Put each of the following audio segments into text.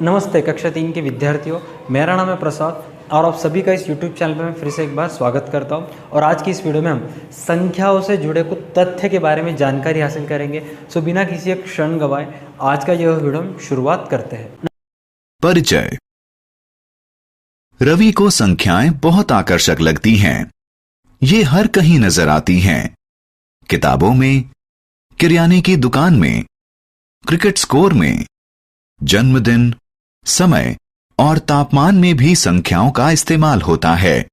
नमस्ते कक्षा 3 के विद्यार्थियों, मेरा नाम है प्रसाद और आप सभी का इस YouTube चैनल पर मैं फिर से एक बार स्वागत करता हूं। और आज की इस वीडियो में हम संख्याओं से जुड़े कुछ तथ्य के बारे में जानकारी हासिल करेंगे। सो बिना किसी एक क्षण गवाए आज का यह वीडियो हम शुरुआत करते हैं। परिचय। रवि को संख्याएं बहुत आकर्षक लगती हैं। ये हर कहीं नजर आती हैं। किताबों में, किराने की दुकान में, क्रिकेट स्कोर में, जन्मदिन, समय और तापमान में भी संख्याओं का इस्तेमाल होता है।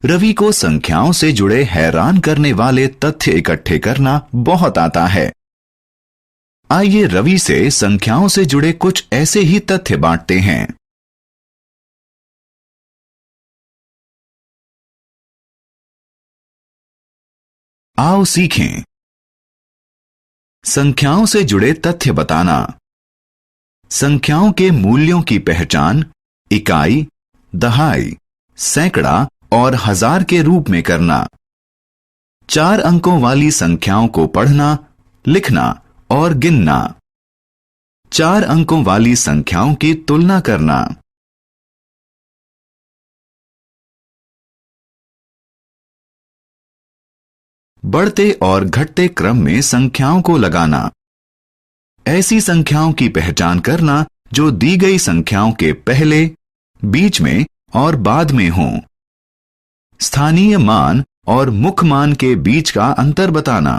रवि को संख्याओं से जुड़े हैरान करने वाले तथ्य इकट्ठे करना बहुत आता है। आइए रवि से संख्याओं से जुड़े कुछ ऐसे ही तथ्य बांटते हैं। आओ सीखें। संख्याओं से जुड़े तथ्य बताना। संख्याओं के मूल्यों की पहचान इकाई, दहाई, सैकड़ा और हजार के रूप में करना। 4 अंकों वाली संख्याओं को पढ़ना, लिखना और गिनना। 4 अंकों वाली संख्याओं की तुलना करना। बढ़ते और घटते क्रम में संख्याओं को लगाना। ऐसी संख्याओं की पहचान करना जो दी गई संख्याओं के पहले, बीच में और बाद में हों। स्थानीय मान और मुख्य मान के बीच का अंतर बताना।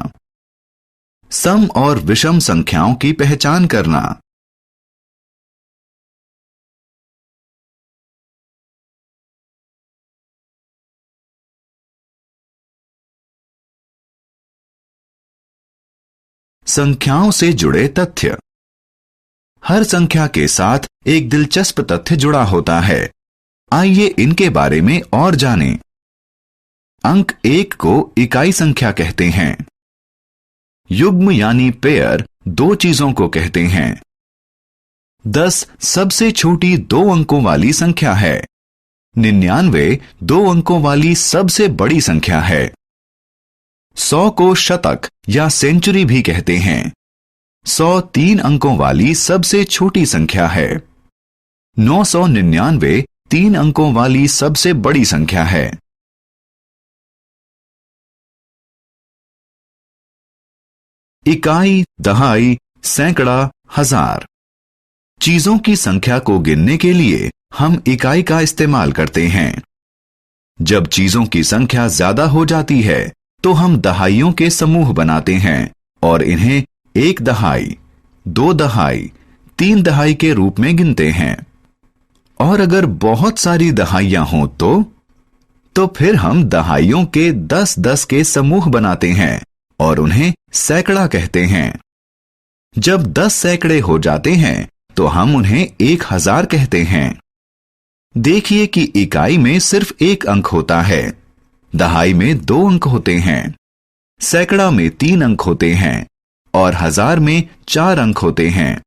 सम और विषम संख्याओं की पहचान करना। संख्याओं से जुड़े तथ्य। हर संख्या के साथ एक दिलचस्प तथ्य जुड़ा होता है। आइए इनके बारे में और जानें। अंक 1 को इकाई संख्या कहते हैं। युग्म यानी पेयर 2 चीजों को कहते हैं। 10 सबसे छोटी 2 अंकों वाली संख्या है। 99 2 अंकों वाली सबसे बड़ी संख्या है। 100 को शतक या सेंचुरी भी कहते हैं। 100 3 अंकों वाली सबसे छोटी संख्या है। 999 3 अंकों वाली सबसे बड़ी संख्या है। इकाई, दहाई, सैकड़ा, हजार। चीजों की संख्या को गिनने के लिए हम इकाई का इस्तेमाल करते हैं। जब चीजों की संख्या ज्यादा हो जाती है तो हम दहाइयों के समूह बनाते हैं और इन्हें 1 दहाई, 2 दहाई, 3 दहाई के रूप में गिनते हैं। और अगर बहुत सारी दहाइयां हों तो फिर हम दहाइयों के 10-10 के समूह बनाते हैं और उन्हें सैकड़ा कहते हैं। जब 10 सैकड़े हो जाते हैं तो हम उन्हें 1000 कहते हैं। देखिए कि इकाई में सिर्फ 1 अंक होता है, दहाई में 2 अंक होते हैं, सैकड़ा में 3 अंक होते हैं और हजार में 4 अंक होते हैं।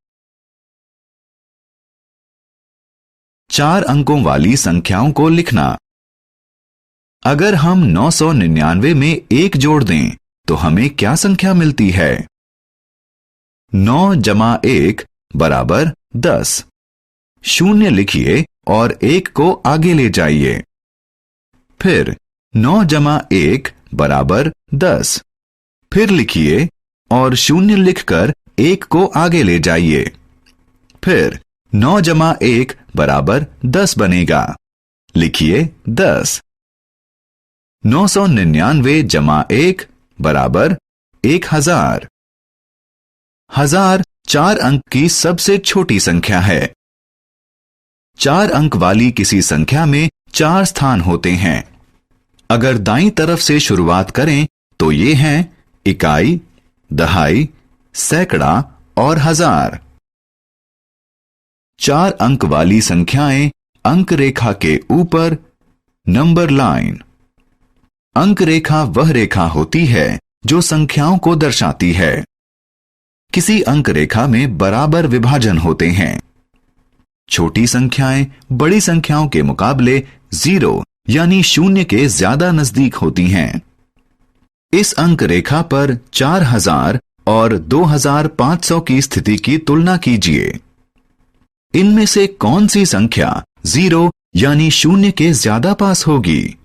4 अंकों वाली संख्याओं को लिखना। अगर हम 999 में 1 जोड़ दें तो हमें क्या संख्या मिलती है? 9 जमा 1 बराबर 10। 0 लिखिए और 1 को आगे ले जाइए। फिर 9 जमा 1 बराबर 10। फिर लिखिए और 0 लिखकर 1 को आगे ले जाइए। फिर 9 जमा 1 बराबर 10 बनेगा। लिखिए 10। 999 जमा 1 बराबर 1000। 1000 4 अंक की सबसे छोटी संख्या है। 4 अंक वाली किसी संख्या में 4 स्थान होते हैं। अगर दाईं तरफ से शुरुआत करें तो ये हैं इकाई, दहाई, सैकड़ा और हजार। 4 अंक वाली संख्याएं अंक रेखा के ऊपर, नंबर लाइन। अंक रेखा वह रेखा होती है जो संख्याओं को दर्शाती है। किसी अंक रेखा में बराबर विभाजन होते हैं। छोटी संख्याएं बड़ी संख्याओं के मुकाबले 0 यानी 0 के ज्यादा नजदीक होती हैं। इस अंक रेखा पर 4000 और 2500 की स्थिति की तुलना कीजिए। इनमें से कौन सी संख्या 0 यानी 0 के ज्यादा पास होगी?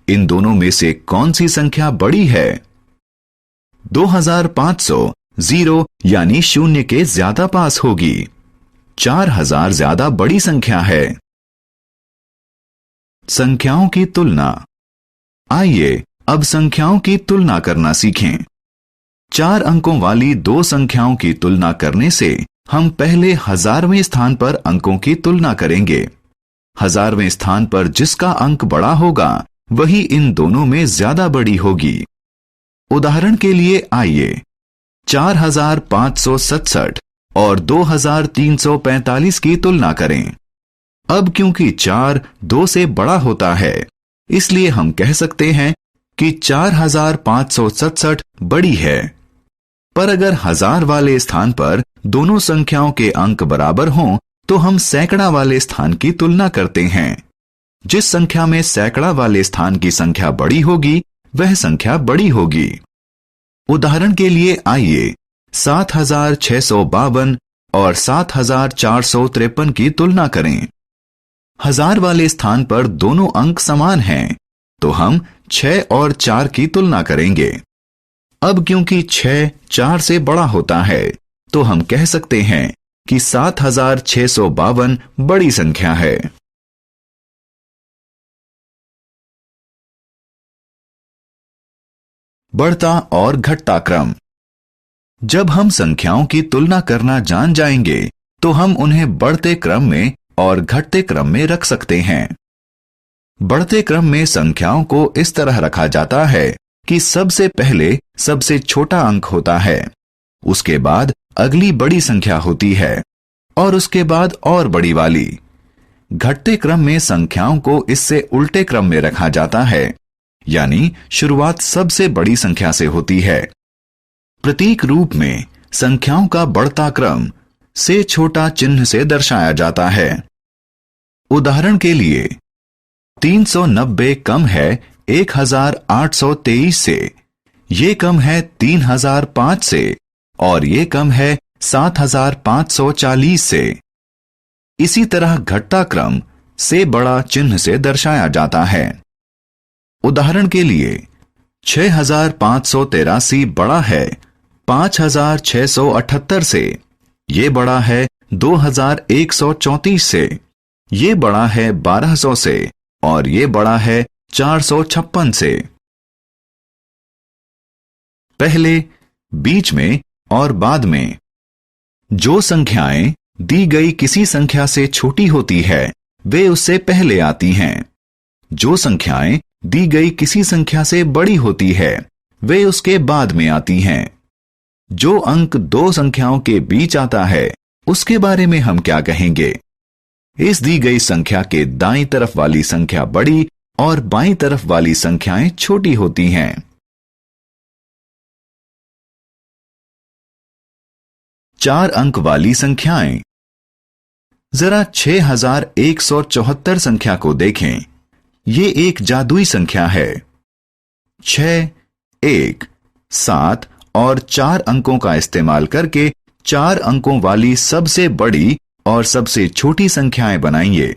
इन दोनों में से कौन सी संख्या बड़ी है? 2500 0 यानी 0 के ज्यादा पास होगी। 4000 ज्यादा बड़ी संख्या है। संख्याओं की तुलना। आइए अब संख्याओं की तुलना करना सीखें। 4 अंकों वाली दो संख्याओं की तुलना करने से हम पहले 1000वें स्थान पर अंकों की तुलना करेंगे। 1000वें स्थान पर जिसका अंक बड़ा होगा वही इन दोनों में ज्यादा बड़ी होगी। उदाहरण के लिए आइए 4567 और 2345 की तुलना करें। अब क्योंकि 4 2 से बड़ा होता है, इसलिए हम कह सकते हैं कि 4567 बड़ी है। पर अगर 1000 वाले स्थान पर दोनों संख्याओं के अंक बराबर हों तो हम सैकड़ा वाले स्थान की तुलना करते हैं। जिस संख्या में सैकड़ा वाले स्थान की संख्या बड़ी होगी वह संख्या बड़ी होगी। उदाहरण के लिए आइए 7652 और 7453 की तुलना करें। 1000 वाले स्थान पर दोनों अंक समान हैं, तो हम 6 और 4 की तुलना करेंगे। अब क्योंकि 6 4 से बड़ा होता है, तो हम कह सकते हैं कि 7652 बड़ी संख्या है। बढ़ता और घटता क्रम। जब हम संख्याओं की तुलना करना जान जाएंगे तो हम उन्हें बढ़ते क्रम में और घटते क्रम में रख सकते हैं। बढ़ते क्रम में संख्याओं को इस तरह रखा जाता है कि सबसे पहले सबसे छोटा अंक होता है, उसके बाद अगली बड़ी संख्या होती है और उसके बाद और बड़ी वाली। घटते क्रम में संख्याओं को इससे उल्टे क्रम में रखा जाता है, यानी शुरुआत सबसे बड़ी संख्या से होती है। प्रतीक रूप में संख्याओं का बढ़ता क्रम से छोटा चिन्ह से दर्शाया जाता है। उदाहरण के लिए 390 कम है 1823 से, ये कम है 3005 से और ये कम है 7540 से। इसी तरह घटता क्रम से बड़ा चिन्ह से दर्शाया जाता है। उदाहरण के लिए 6583 बड़ा है 5678 से, ये बड़ा है 2134 से, ये बड़ा है 1200 से और ये बड़ा है 456 से। पहले, बीच में और बाद में। जो संख्याएं दी गई किसी संख्या से छोटी होती है वे उससे पहले आती हैं। जो संख्याएं दी गई किसी संख्या से बड़ी होती है वे उसके बाद में आती हैं। जो अंक दो संख्याओं के बीच आता है उसके बारे में हम क्या कहेंगे? इस दी गई संख्या के दाईं तरफ वाली संख्या बड़ी और बाईं तरफ वाली संख्याएं छोटी होती हैं। चार अंक वाली संख्याएं। जरा 6174 संख्या को देखें। ये एक जादुई संख्या है। 6, 1, 7 और 4 अंकों का इस्तेमाल करके 4 अंकों वाली सबसे बड़ी और सबसे छोटी संख्याएं बनाइए।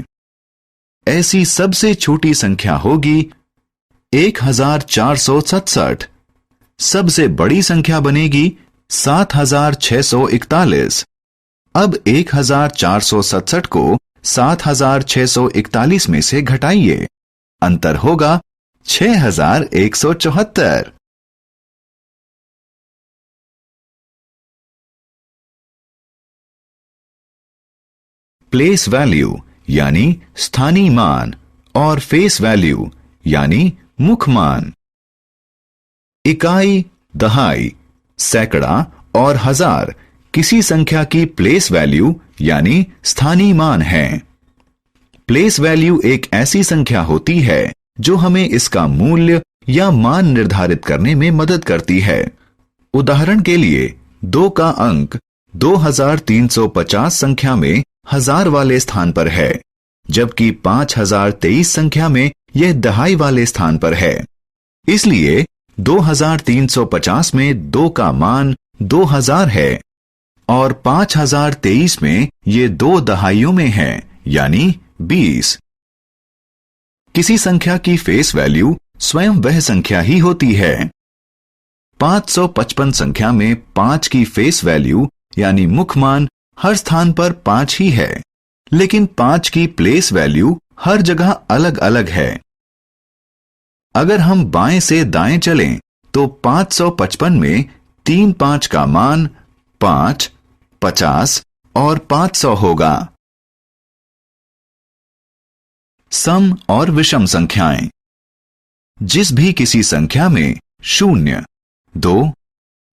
ऐसी सबसे छोटी संख्या होगी 1467। सबसे बड़ी संख्या बनेगी 7641। अब 1467 को 7641 में से घटाइए। अंतर होगा 6174। प्लेस वैल्यू यानी स्थानीय मान और फेस वैल्यू यानी मुख मान। इकाई, दहाई, सैकड़ा और हजार किसी संख्या की प्लेस वैल्यू यानी स्थानीय मान है। प्लेस वैल्यू एक ऐसी संख्या होती है जो हमें इसका मूल्य या मान निर्धारित करने में मदद करती है। उदाहरण के लिए 2 का अंक 2350 संख्या में 1000 वाले स्थान पर है, जबकि 5023 संख्या में यह दहाई वाले स्थान पर है। इसलिए 2350 में 2 का मान 2000 है, और 5023 में ये 2 दहाइयों में है, यानी 20। किसी संख्या की फेस वैल्यू स्वयं वह संख्या ही होती है। 555 संख्या में 5 की फेस वैल्यू यानी मुख मान हर स्थान पर 5 ही है, लेकिन 5 की प्लेस वैल्यू हर जगह अलग अलग है। अगर हम बाएं से दाएं चलें तो 555 में 3 5 का मान 5, 50 और 500 होगा। सम और विषम संख्याएं। जिस भी किसी संख्या में 0, 2,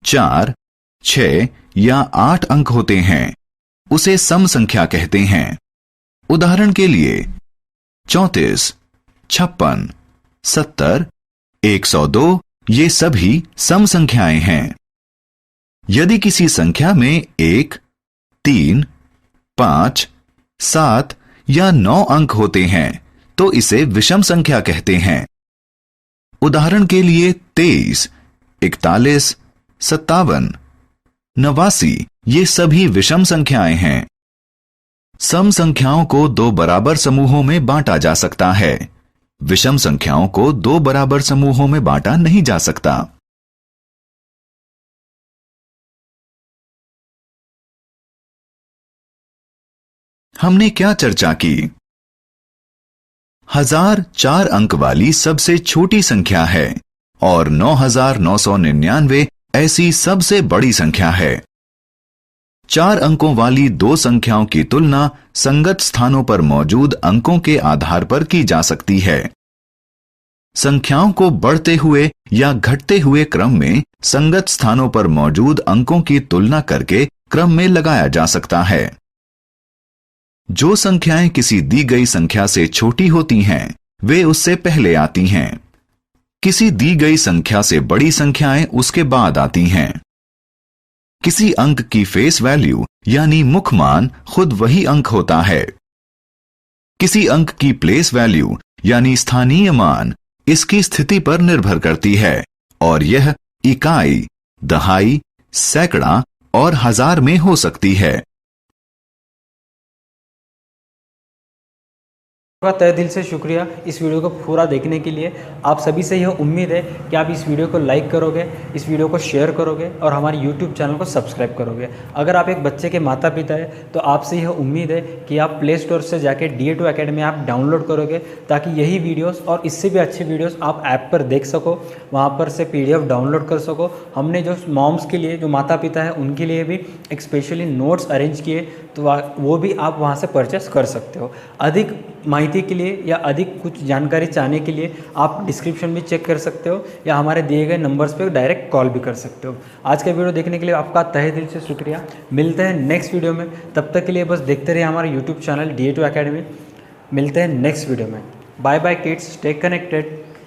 4, 6 या 8 अंक होते हैं उसे सम संख्या कहते हैं। उदाहरण के लिए 34, 56, 70, 102 ये सभी सम संख्याएं हैं। यदि किसी संख्या में 1, 3, 5, 7 या 9 अंक होते हैं तो इसे विषम संख्या कहते हैं। उदाहरण के लिए 23, 41, 57, 89 ये सभी विषम संख्याएं हैं। सम संख्याओं को 2 बराबर समूहों में बांटा जा सकता है। विषम संख्याओं को 2 बराबर समूहों में बांटा नहीं जा सकता। हमने क्या चर्चा की? 1000 4 अंक वाली सबसे छोटी संख्या है और 9999 ऐसी सबसे बड़ी संख्या है। 4 अंकों वाली 2 संख्याओं की तुलना संगत स्थानों पर मौजूद अंकों के आधार पर की जा सकती है। संख्याओं को बढ़ते हुए या घटते हुए क्रम में संगत स्थानों पर मौजूद अंकों की तुलना करके क्रम में लगाया जा सकता है। जो संख्याएं किसी दी गई संख्या से छोटी होती हैं, वे उससे पहले आती हैं। किसी दी गई संख्या से बड़ी संख्याएं उसके बाद आती हैं। किसी अंक की फेस वैल्यू यानी मुख मान खुद वही अंक होता है। किसी अंक की प्लेस वैल्यू यानी स्थानीय मान इसकी स्थिति पर निर्भर करती है और यह इकाई, दहाई, सैकड़ा और हजार में हो सकती है। आपका तहे दिल से शुक्रिया इस वीडियो को पूरा देखने के लिए। आप सभी से यह उम्मीद है कि आप इस वीडियो को लाइक करोगे, इस वीडियो को शेयर करोगे और हमारे यूट्यूब चैनल को सब्सक्राइब करोगे। अगर आप एक बच्चे के माता पिता है तो आपसे यह उम्मीद है कि आप प्ले स्टोर से जाके DA2 अकेडमी आप डाउनलोड करोगे ताकि यही वीडियोस और इससे भी अच्छे वीडियोस आप ऐप पर देख सको, वहाँ पर से PDF डाउनलोड कर सको। हमने जो मॉम्स के लिए, जो माता पिता है उनके लिए भी एक स्पेशली नोट्स अरेंज किए, तो वो भी आप वहाँ से परचेस कर सकते हो। अधिक माहिती के लिए या अधिक कुछ जानकारी चाहने के लिए आप डिस्क्रिप्शन में चेक कर सकते हो या हमारे दिए गए नंबर्स पे डायरेक्ट कॉल भी कर सकते हो। आज का वीडियो देखने के लिए आपका तहे दिल से शुक्रिया। मिलते हैं नेक्स्ट वीडियो में, तब तक के लिए बस देखते रहिए हमारा यूट्यूब चैनल DA2 अकेडमी। मिलते हैं नेक्स्ट वीडियो में। Bye bye kids, stay connected.